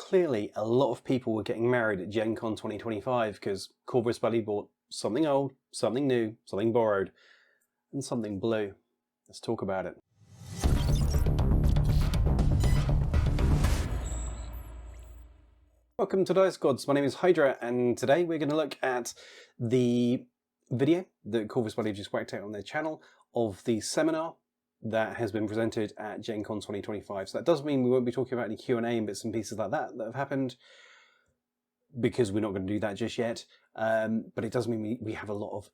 clearly a lot of people were getting married at Gen Con 2025 because Corvus Belli bought something old, something new, something borrowed, and something blue. Let's talk about it. Welcome to Dice Gods. My name is Hydra, and today we're going to look at the video that Corvus Belli just whacked out on their channel of the seminar that has been presented at Gen Con 2025. So that doesn't mean we won't be talking about any Q&A and bits and pieces like that have happened, because we're not going to do that just yet. But it does mean we have a lot of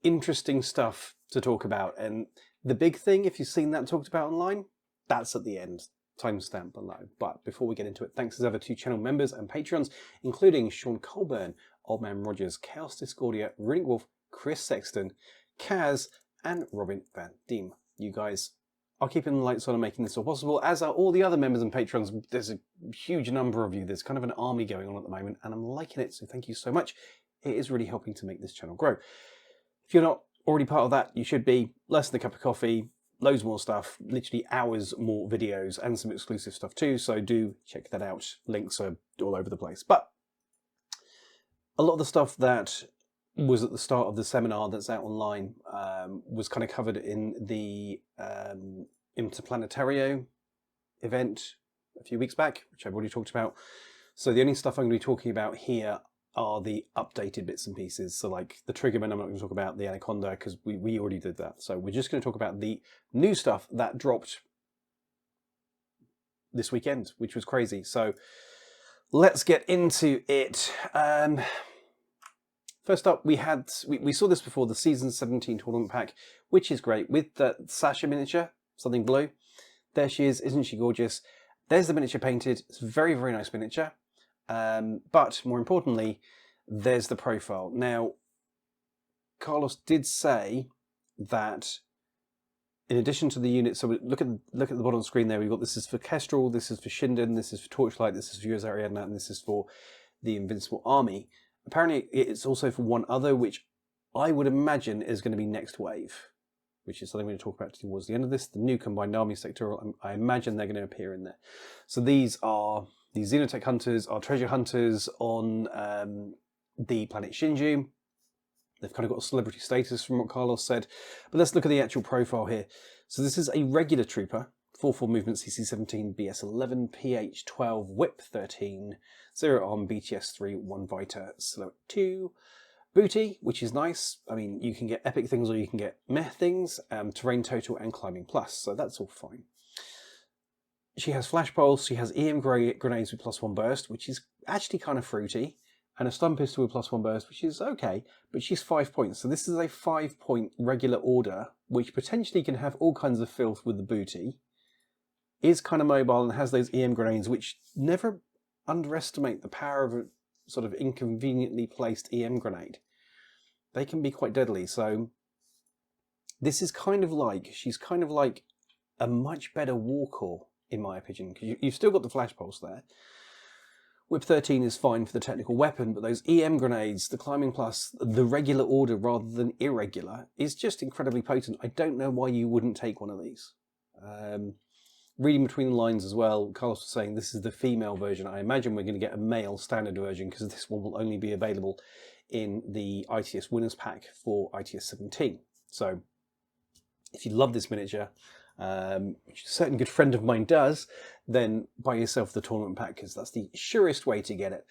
interesting stuff to talk about. And the big thing, if you've seen that talked about online, that's at the end. Timestamp below. But before we get into it, thanks as ever to channel members and Patreons, including Sean Colburn, Old Man Rogers, Chaos Discordia, Runic Wolf, Chris Sexton, Kaz, and Robin Van Diem. You guys are keeping the lights on and making this all possible, as are all the other members and patrons. There's a huge number of you. There's kind of an army going on at the moment, and I'm liking it, so thank you so much. It is really helping to make this channel grow. If you're not already part of that, you should be. Less than a cup of coffee, loads more stuff, literally hours more videos, and some exclusive stuff too, so do check that out. Links are all over the place. But a lot of the stuff that was at the start of the seminar that's out online was kind of covered in the Interplanetario event a few weeks back, which I've already talked about. So the only stuff I'm going to be talking about here are the updated bits and pieces. So like the Triggerman, I'm not going to talk about the Anaconda because we already did that. So we're just going to talk about the new stuff that dropped this weekend, which was crazy. So let's get into it. First up, we saw this before, the Season 17 tournament pack, which is great, with the Sasha miniature, something blue. There she is, isn't she gorgeous? There's the miniature painted. It's a very, very nice miniature. But more importantly, there's the profile. Now, Carlos did say that in addition to the unit, so look at the bottom of the screen there, we've got this is for Kestrel, this is for Shinden, this is for Torchlight, this is for US Ariadna, and this is for the Invincible Army. Apparently, it's also for one other, which I would imagine is going to be Next Wave, which is something we're going to talk about towards the end of this. The new Combined Army Sectorial, I imagine they're going to appear in there. So these are the Xenotech Hunters, are treasure hunters on the planet Shinju. They've kind of got a celebrity status from what Carlos said. But let's look at the actual profile here. So this is a regular trooper, 4-4 movement, CC 17, BS 11, PH 12, Whip 13, 0 on BTS 3, 1 Vita, Silhouette 2. Booty, which is nice. I mean, you can get epic things or you can get meh things, terrain total and climbing plus, so that's all fine. She has flash pulse, she has EM grenades with +1 burst, which is actually kind of fruity, and a stun pistol with +1 burst, which is okay, but she's 5 points. So this is a 5-point regular order, which potentially can have all kinds of filth with the booty, is kind of mobile and has those EM grenades, which never underestimate the power of a sort of inconveniently placed EM grenade. They can be quite deadly. So this is kind of like, she's kind of like a much better Warcore, in my opinion, because you've still got the flash pulse there. Whip 13 is fine for the technical weapon, but those EM grenades, the climbing plus, the regular order rather than irregular, is just incredibly potent. I don't know why you wouldn't take one of these. Reading between the lines as well, Carlos was saying this is the female version. I imagine we're going to get a male standard version because this one will only be available in the ITS Winners Pack for ITS 17. So if you love this miniature, which a certain good friend of mine does, then buy yourself the tournament pack because that's the surest way to get it.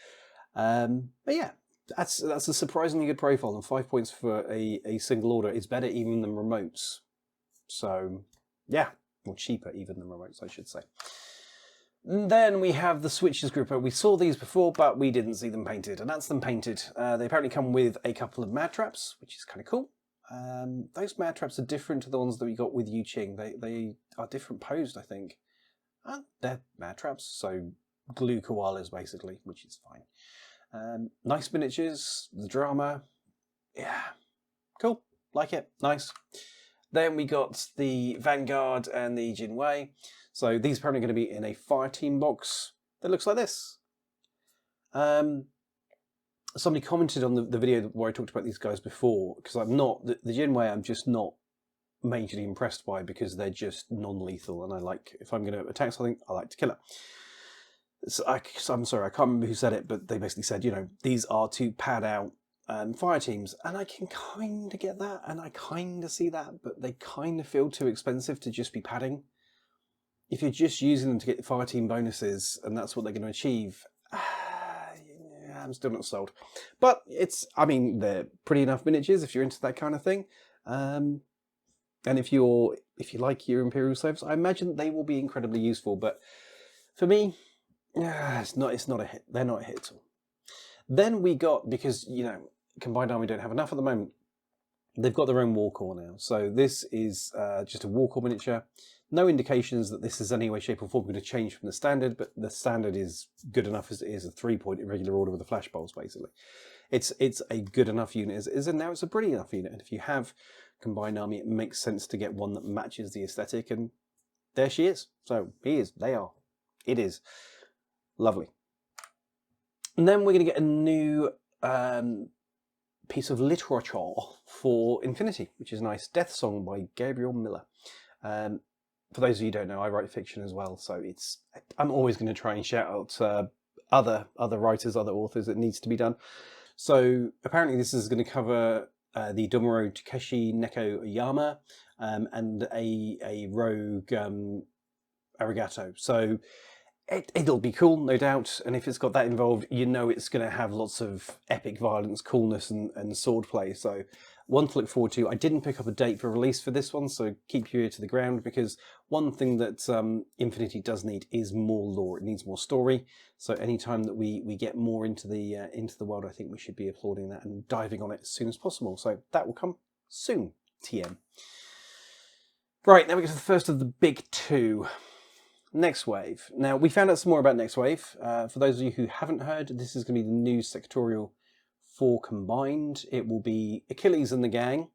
But yeah, that's a surprisingly good profile, and 5 points for a single order is better even than remotes. So yeah. Or cheaper even than remotes, I should say. And then we have the Switches grouper. We saw these before, but we didn't see them painted, and that's them painted. They apparently come with a couple of mad traps, which is kind of cool. Those mad traps are different to the ones that we got with Yu Ching. They are different posed, I think. And they're mad traps, so glue koalas basically, which is fine. Nice miniatures, the drama, yeah, cool, like it, nice. Then we got the Vanguard and the Jinwei. So these are apparently going to be in a Fireteam box that looks like this. Somebody commented on the video where I talked about these guys before, because I'm not, the Jinwei I'm just not majorly impressed by because they're just non-lethal, and I like, if I'm going to attack something, I like to kill it. So I'm sorry, I can't remember who said it, but they basically said, these are to pad out fire teams, and I can kind of get that, and I kind of see that, but they kind of feel too expensive to just be padding. If you're just using them to get fire team bonuses, and that's what they're going to achieve, I'm still not sold. But they're pretty enough miniatures if you're into that kind of thing. And if you like your Imperial Slaves, I imagine they will be incredibly useful. But for me, it's not a hit. They're not a hit at all. Then we got, because Combined Army don't have enough at the moment, they've got their own war core now. So this is just a war core miniature. No indications that this is any way, shape or form going to change from the standard, but the standard is good enough as it is, a 3-point irregular order with the flash bolts, basically. It's a good enough unit as it is, and now it's a pretty enough unit. And if you have Combined Army, it makes sense to get one that matches the aesthetic, and there she is. So he is, they are, it is. Lovely. And then we're going to get a new piece of literature for Infinity, which is nice. Death Song by Gabriel Miller. For those of you who don't know, I write fiction as well, so I'm always going to try and shout out other writers, other authors. It needs to be done. So apparently this is going to cover the Domoro Takeshi Neko Oyama and a rogue Arigato. So it'll be cool, no doubt. And if it's got that involved, it's going to have lots of epic violence, coolness, and swordplay. So one to look forward to. I didn't pick up a date for release for this one, so keep your ear to the ground, because one thing that Infinity does need is more lore. It needs more story. So anytime that we get more into the world, I think we should be applauding that and diving on it as soon as possible. So that will come soon, TM. Right, now we get to the first of the big two. Next Wave. Now, we found out some more about Next Wave. For those of you who haven't heard, this is going to be the new Sectorial 4 combined. It will be Achilles and the gang.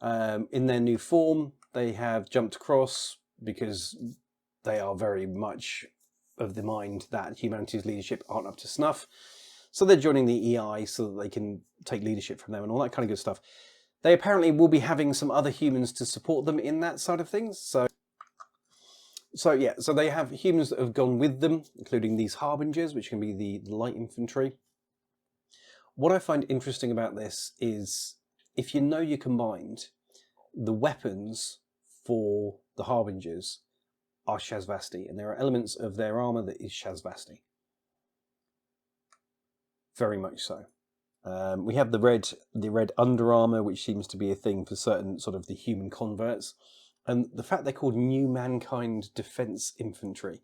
In their new form, they have jumped across because they are very much of the mind that humanity's leadership aren't up to snuff. So they're joining the EI so that they can take leadership from them and all that kind of good stuff. They apparently will be having some other humans to support them in that side of things. So they have humans that have gone with them, including these Harbingers, which can be the light infantry. What I find interesting about this is, if you're combined, the weapons for the Harbingers are Shasvasti, and there are elements of their armour that is Shasvasti. Very much so. We have the red under armour, which seems to be a thing for certain sort of the human converts. And the fact they're called New Mankind Defence Infantry.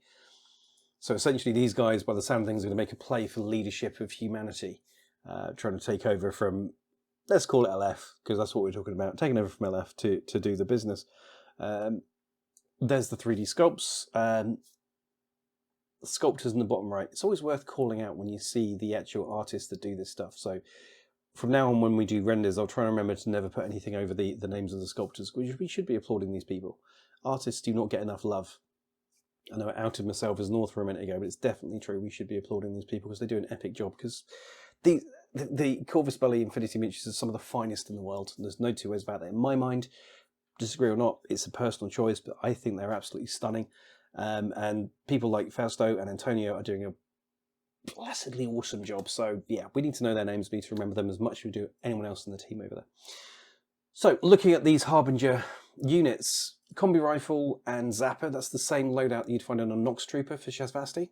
So essentially these guys, by the sound of things, are going to make a play for leadership of humanity. Trying to take over from, let's call it LF, because that's what we're talking about. Taking over from LF to do the business. There's the 3D sculpts. The sculptors in the bottom right. It's always worth calling out when you see the actual artists that do this stuff. So from now on, when we do renders, I'll try and remember to never put anything over the names of the sculptors. We should be applauding these people. Artists do not get enough love. I know I outed myself as an author a minute ago, but it's definitely true. We should be applauding these people because they do an epic job. Because the Corvus Belli Infinity miniatures are some of the finest in the world. And there's no two ways about that. In my mind, disagree or not, it's a personal choice, but I think they're absolutely stunning. And people like Fausto and Antonio are doing a blessedly awesome job. So yeah, we need to know their names. We need to remember them as much as we do anyone else in the team over there. So looking at these Harbinger units, Combi Rifle and Zapper, that's the same loadout that you'd find on a Nox Trooper for Shasvasti.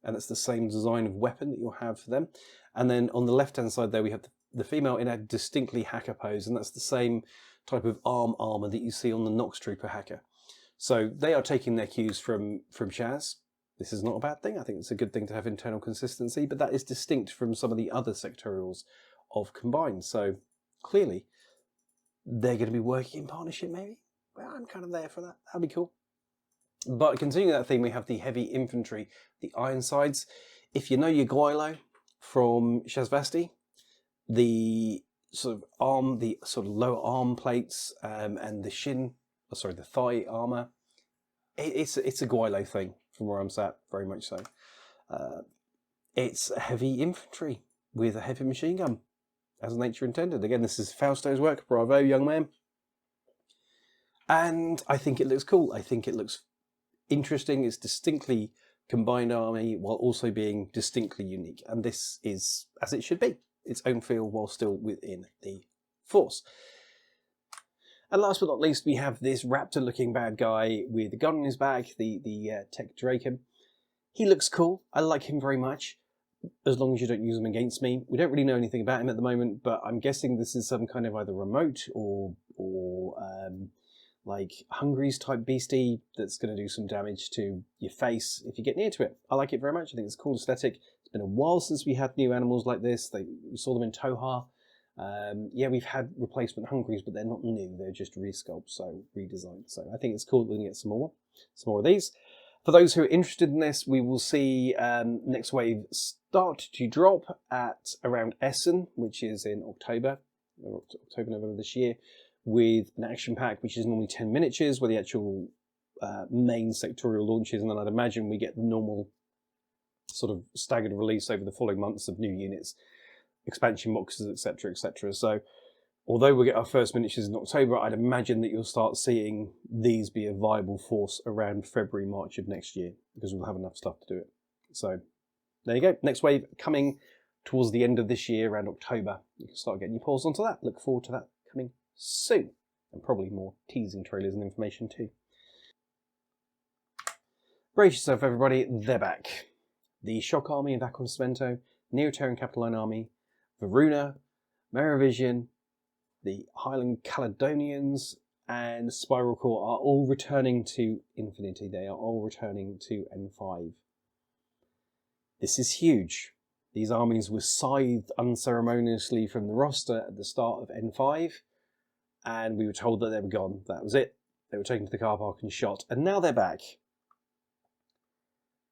And it's the same design of weapon that you'll have for them. And then on the left-hand side there, we have the female in a distinctly hacker pose, and that's the same type of armor that you see on the Nox Trooper hacker. So they are taking their cues from Shaz. This is not a bad thing. I think it's a good thing to have internal consistency, but that is distinct from some of the other sectorials of Combined. So clearly, they're going to be working in partnership, maybe? Well, I'm kind of there for that. That'd be cool. But continuing that theme, we have the heavy infantry, the Ironsides. If you know your Goilo from Shasvasti, the sort of arm, the sort of lower arm plates and the thigh armour, it's a Goilo thing from where I'm sat, very much so. It's heavy infantry with a heavy machine gun, as nature intended. Again, this is Fausto's work. Bravo, young man. And I think it looks cool. I think it looks interesting. It's distinctly combined army while also being distinctly unique. And this is, as it should be, its own feel while still within the force. And last but not least, we have this raptor-looking bad guy with a gun on his back, the Tech Draken. He looks cool. I like him very much, as long as you don't use him against me. We don't really know anything about him at the moment, but I'm guessing this is some kind of either remote or like Hungry's type beastie that's going to do some damage to your face if you get near to it. I like it very much. I think it's a cool aesthetic. It's been a while since we had new animals like this. We saw them in Toha. Yeah, we've had replacement Hungries, but they're not new. They're just resculpts, so redesigned. So I think it's cool that we can get some more of these. For those who are interested in this, we will see next wave start to drop at around Essen, which is in October, November this year, with an action pack, which is normally 10 miniatures, where the actual main sectorial launches, and then I'd imagine we get the normal sort of staggered release over the following months of new units, expansion boxes, etc., etc. So although we'll get our first miniatures in October, I'd imagine that you'll start seeing these be a viable force around February, March of next year, because we'll have enough stuff to do it. So there you go. Next wave coming towards the end of this year, around October. You can start getting your paws onto that. Look forward to that coming soon. And probably more teasing trailers and information too. Brace yourself, everybody. They're back. The Shock Army of Aconsumento, Neo-Terran Capitoline Army, Varuna, Merovision, the Highland Caledonians, and Spiral Core are all returning to Infinity. They are all returning to N5. This is huge. These armies were scythed unceremoniously from the roster at the start of N5, and we were told that they were gone. That was it. They were taken to the car park and shot, and now they're back.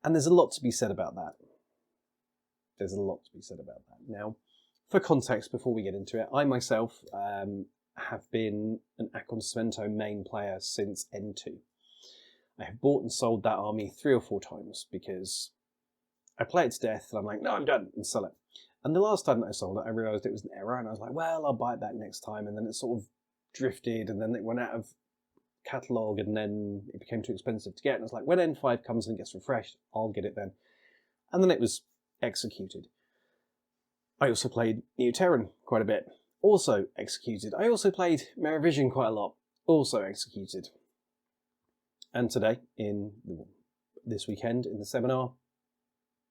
And there's a lot to be said about that. There's a lot to be said about that. Now, for context, before we get into it, I myself have been an Aconsumento main player since N2. I have bought and sold that army 3 or 4 times because I play it to death and I'm like, no, I'm done, and sell it. And the last time that I sold it, I realised it was an error, and I was like, well, I'll buy it back next time. And then it sort of drifted, and then it went out of catalogue, and then it became too expensive to get. And I was like, when N5 comes and gets refreshed, I'll get it then. And then it was executed. I also played Neo-Terran quite a bit, also executed. I also played Merovision quite a lot, also executed. And today, this weekend in the seminar,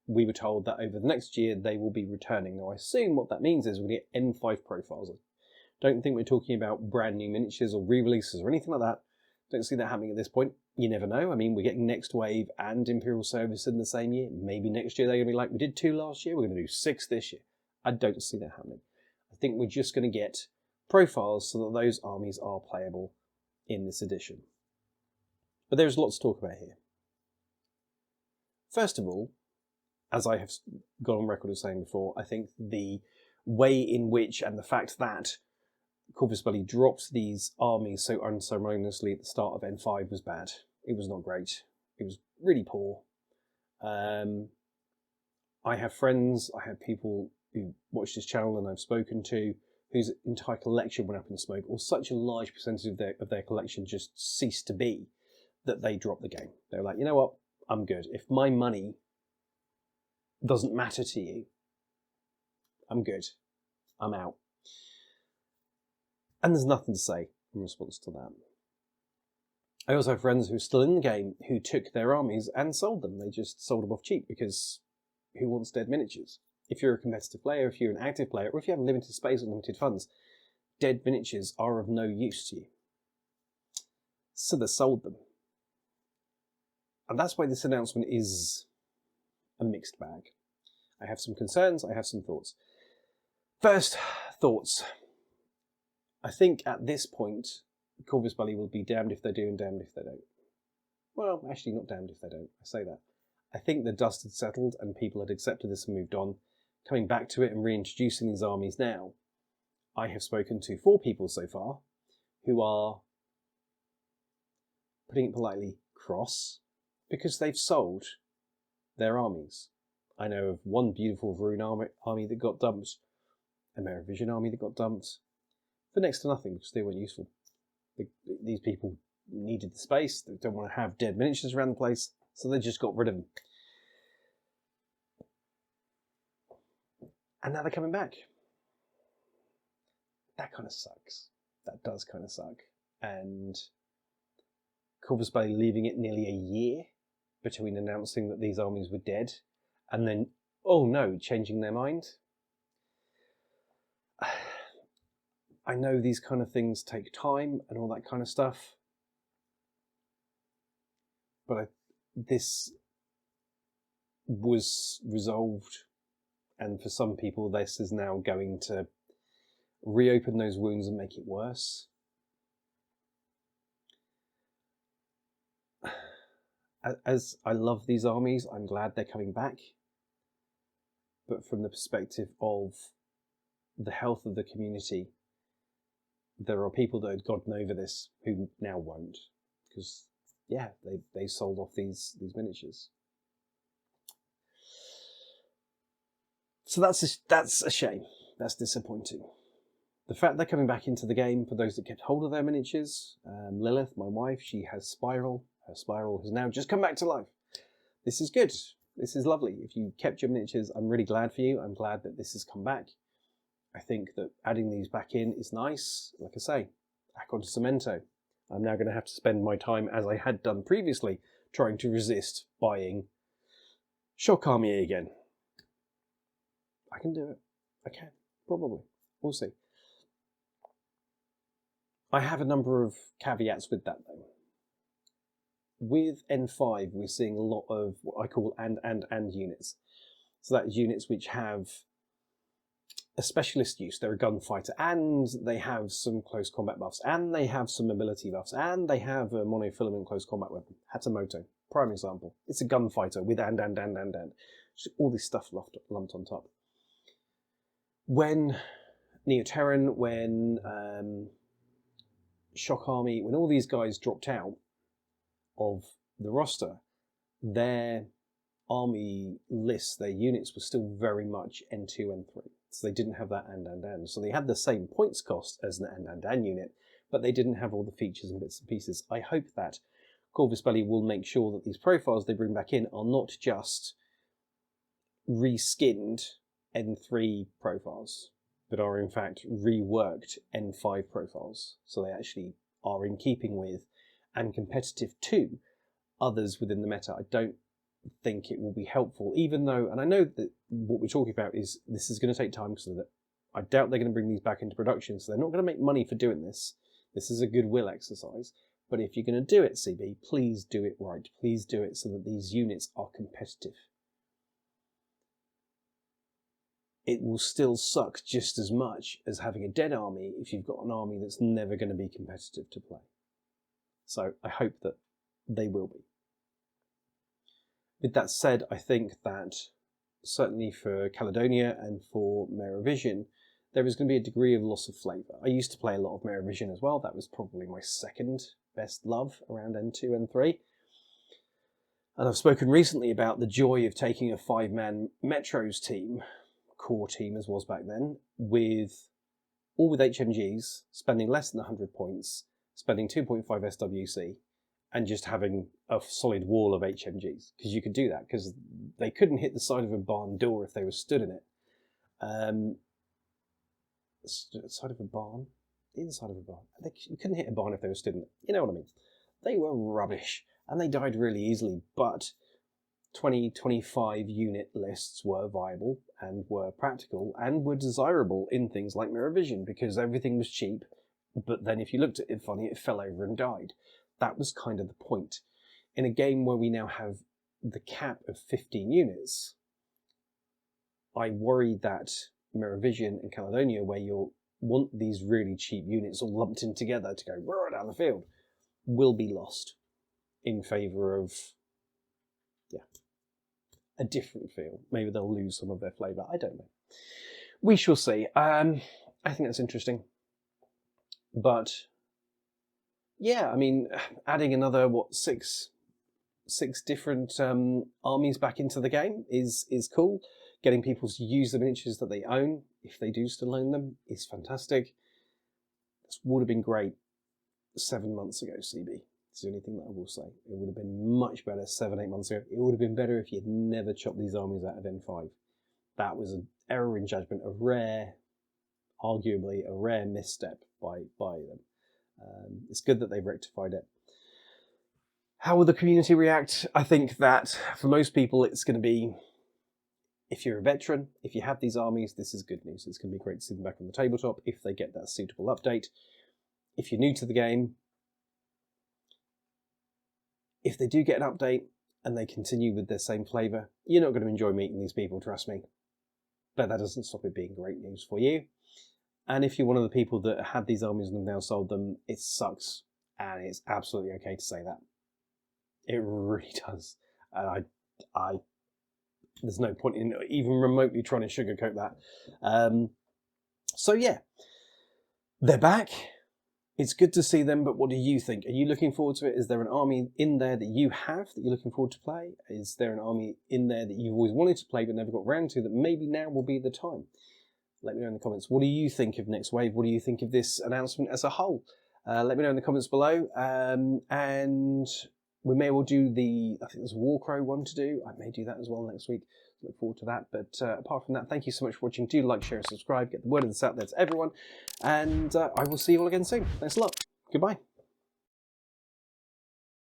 we were told that over the next year they will be returning. Now I assume what that means is we'll get N5 profiles. I don't think we're talking about brand new miniatures or re-releases or anything like that. Don't see that happening at this point. You never know. I mean, we're getting Next Wave and Imperial Service in the same year. Maybe next year they're going to be like, we did 2 last year, we're going to do 6 this year. I don't see that happening. I think we're just going to get profiles so that those armies are playable in this edition. But there's lots to talk about here. First of all, as I have gone on record of saying before, I think the way in which, and the fact that Corvus Belli dropped these armies so unceremoniously at the start of N5 was bad. It was not great. It was really poor. I have friends, I have people who watch this channel and I've spoken to, whose entire collection went up in smoke, or such a large percentage of their collection just ceased to be, that they dropped the game. They were like, you know what, I'm good. If my money doesn't matter to you, I'm good. I'm out. And there's nothing to say in response to that. I also have friends who are still in the game who took their armies and sold them. They just sold them off cheap because who wants dead miniatures? If you're a competitive player, if you're an active player, or if you have limited space or limited funds, dead miniatures are of no use to you. So they sold them. And that's why this announcement is a mixed bag. I have some concerns, I have some thoughts. First, thoughts. I think at this point, Corvus Belli will be damned if they do and damned if they don't. Well, actually not damned if they don't, I say that. I think the dust had settled and people had accepted this and moved on. Coming back to it and reintroducing these armies now, I have spoken to 4 people so far who are, putting it politely, cross because they've sold their armies. I know of one beautiful Varun army that got dumped, a Merovision army that got dumped, for next to nothing because they weren't useful. These people needed the space, they don't want to have dead miniatures around the place, so they just got rid of them. And now they're coming back. That kind of sucks. That does kind of suck. And Corvus Belli leaving it nearly a year between announcing that these armies were dead and then, oh no, changing their mind. I know these kind of things take time and all that kind of stuff, but this was resolved, and for some people this is now going to reopen those wounds and make it worse. As I love these armies, I'm glad they're coming back, but from the perspective of the health of the community, there are people that had gotten over this who now won't, because yeah, they sold off these miniatures. So that's a shame. That's disappointing. The fact they're coming back into the game, for those that kept hold of their miniatures, Lilith, my wife, she has Spiral. Her Spiral has now just come back to life. This is good. This is lovely. If you kept your miniatures, I'm really glad for you. I'm glad that this has come back. I think that adding these back in is nice. Like I say, back onto Cemento. I'm now going to have to spend my time, as I had done previously, trying to resist buying Shock Army again. I can do it. I can. Probably. We'll see. I have a number of caveats with that though. With N5, we're seeing a lot of what I call and units. So that is units which have a specialist use. They're a gunfighter, and they have some close combat buffs, and they have some mobility buffs, and they have a monofilament close combat weapon. Hatamoto, prime example. It's a gunfighter with and. Just all this stuff lumped on top. When Neoterran, when Shock Army, when all these guys dropped out of the roster, their army lists, their units were still very much N2, N3. So they didn't have that and. So they had the same points cost as an and unit, but they didn't have all the features and bits and pieces. I hope that Corvus Belli will make sure that these profiles they bring back in are not just reskinned N3 profiles, but are in fact reworked N5 profiles. So they actually are in keeping with and competitive to others within the meta. I don't think it will be helpful, even though, and I know that what we're talking about is this is going to take time, because I doubt they're going to bring these back into production, so they're not going to make money for doing this. This is a goodwill exercise. But if you're going to do it, CB, please do it right. Please do it so that these units are competitive. It will still suck just as much as having a dead army if you've got an army that's never going to be competitive to play. So I hope that they will be. With that said, I think that certainly for Caledonia and for Merovision, there is going to be a degree of loss of flavour. I used to play a lot of Merovision as well. That was probably my second best love around N2, N3. And I've spoken recently about the joy of taking a 5-man Metros team, core team as was back then, all with HMGs, spending less than 100 points, spending 2.5 SWC, and just having a solid wall of HMGs. Because you could do that, because they couldn't hit the side of a barn door if they were stood in it. Side of a barn? The inside of a barn. You couldn't hit a barn if they were stood in it. You know what I mean? They were rubbish, and they died really easily, but 20-25 unit lists were viable, and were practical, and were desirable in things like Merovision, because everything was cheap, but then if you looked at it funny, it fell over and died. That was kind of the point. In a game where we now have the cap of 15 units, I worry that Merovision and Caledonia, where you want these really cheap units all lumped in together to go down the field, will be lost in favour of, a different feel. Maybe they'll lose some of their flavour. I don't know. We shall see. I think that's interesting. But yeah, I mean, adding another, six different armies back into the game is cool. Getting people to use the miniatures that they own, if they do still own them, is fantastic. This would have been great 7 months ago, CB. It's the only thing that I will say. It would have been much better 7-8 months ago. It would have been better if you'd never chopped these armies out of N5. that was an error in judgment, arguably a rare misstep by them. It's good that they've rectified it. How will the community react? I think that for most people it's going to be, if you're a veteran, if you have these armies, this is good news. It's going to be great to see them back on the tabletop if they get that suitable update. If you're new to the game, if they do get an update and they continue with their same flavour, you're not going to enjoy meeting these people, trust me. But that doesn't stop it being great news for you. And if you're one of the people that had these armies and have now sold them, it sucks. And it's absolutely okay to say that. It really does. And there's no point in even remotely trying to sugarcoat that. So yeah, they're back. It's good to see them, but what do you think? Are you looking forward to it? Is there an army in there that you have that you're looking forward to play? Is there an army in there that you've always wanted to play but never got around to that maybe now will be the time? Let me know in the comments. What do you think of Next Wave? What do you think of this announcement as a whole? Let me know in the comments below. And we may well do I think there's a Warcrow one to do. I may do that as well next week. Look forward to that. But apart from that, thank you so much for watching. Do like, share, and subscribe. Get the word of this out there to everyone. And I will see you all again soon. Thanks a lot. Goodbye.